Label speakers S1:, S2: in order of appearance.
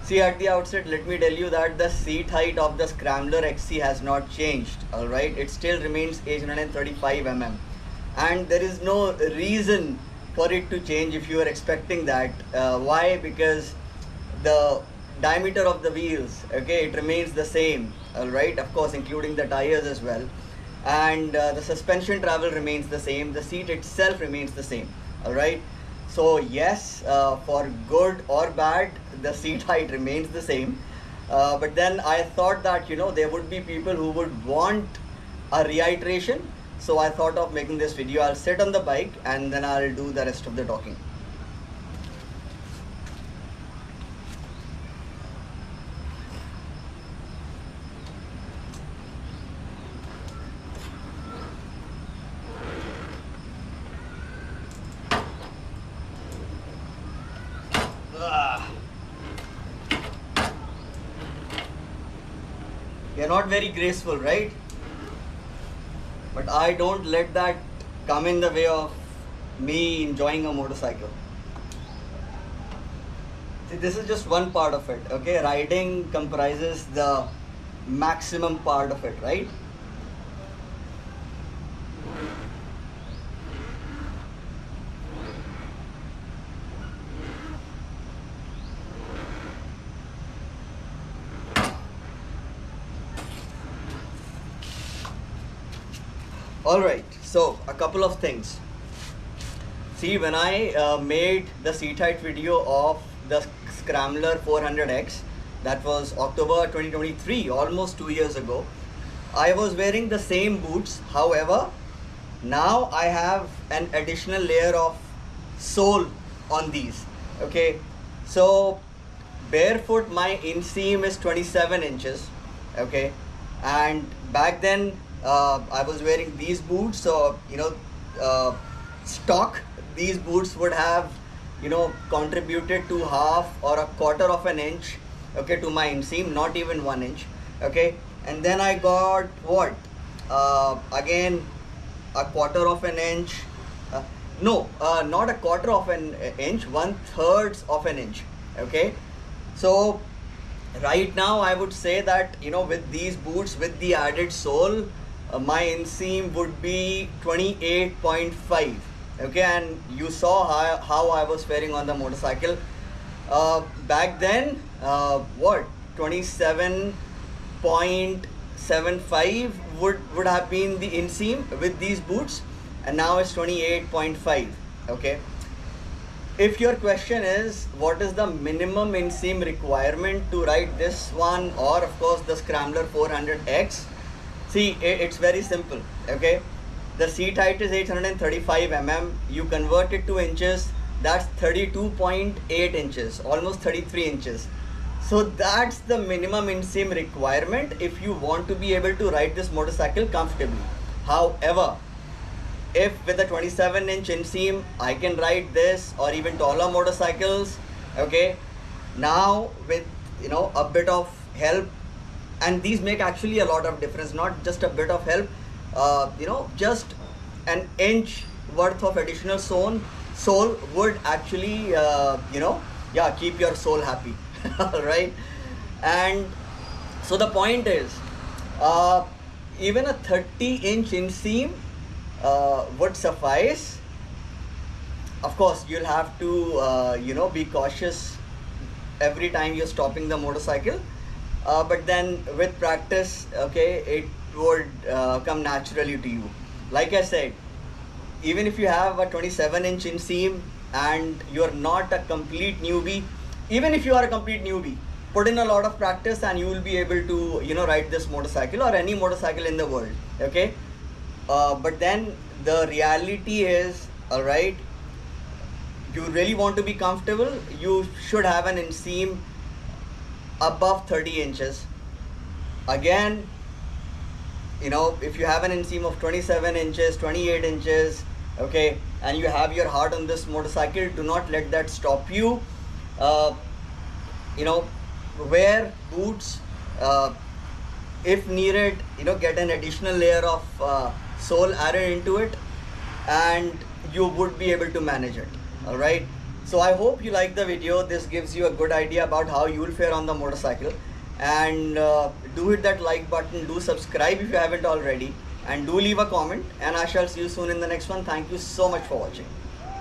S1: See, at the outset, let me tell you that the seat height of the Scrambler XC has not changed. All right, it still remains 835 mm, and there is no reason for it to change if you are expecting that. Why? Because the diameter of the wheels, okay, it remains the same. All right, of course, including the tires as well, and the suspension travel remains the same. The seat itself remains the same. All right. So yes, for good or bad, the seat height remains the same. But then I thought that there would be people who would want a reiteration. So I thought of making this video. I'll sit on the bike and then I'll do the rest of the talking. You're not very graceful, right? But I don't let that come in the way of me enjoying a motorcycle. See, this is just one part of it, okay? Riding comprises the maximum part of it, right? Alright, so a couple of things. See, when I made the seat height video of the Scrambler 400X, that was October 2023, almost 2 years ago, I was wearing the same boots. However, now I have an additional layer of sole on these. Okay, so barefoot my inseam is 27 inches. Okay, and back then I was wearing these boots, so stock these boots would have contributed to half or a quarter of an inch, okay, to my inseam, not even 1 inch. Okay, and then I got what, again a quarter of an inch, not a quarter of an inch, 1/3 of an inch. Okay, so right now I would say that with these boots, with the added sole, my inseam would be 28.5. okay, and you saw how I was faring on the motorcycle. Back then, what, 27.75 would have been the inseam with these boots, and now it's 28.5. okay, if your question is what is the minimum inseam requirement to ride this one, or of course the Scrambler 400X, see, it's very simple. Okay, the seat height is 835 mm. You convert it to inches, that's 32.8 inches, almost 33 inches. So that's the minimum inseam requirement if you want to be able to ride this motorcycle comfortably. However, if with a 27-inch inseam I can ride this or even taller motorcycles, okay, now with a bit of help, and these make actually a lot of difference, not just a bit of help, just an inch worth of additional sole would actually keep your soul happy. All right, and so the point is, even a 30-inch inseam would suffice. Of course, you'll have to be cautious every time you're stopping the motorcycle, but then with practice, okay, it would come naturally to you. Like I said, even if you have a 27-inch inseam and you're not a complete newbie, even if you are a complete newbie, put in a lot of practice and you will be able to ride this motorcycle or any motorcycle in the world. Okay, but then the reality is, all right, you really want to be comfortable, you should have an inseam above 30 inches. Again, if you have an inseam of 27 inches, 28 inches, okay, and you have your heart on this motorcycle, do not let that stop you. Wear boots, if needed, get an additional layer of sole added into it, and you would be able to manage it. All right, So I hope you like the video. This gives you a good idea about how you'll fare on the motorcycle. And do hit that like button, do subscribe if you haven't already, and do leave a comment, and I shall see you soon in the next one. Thank you so much for watching.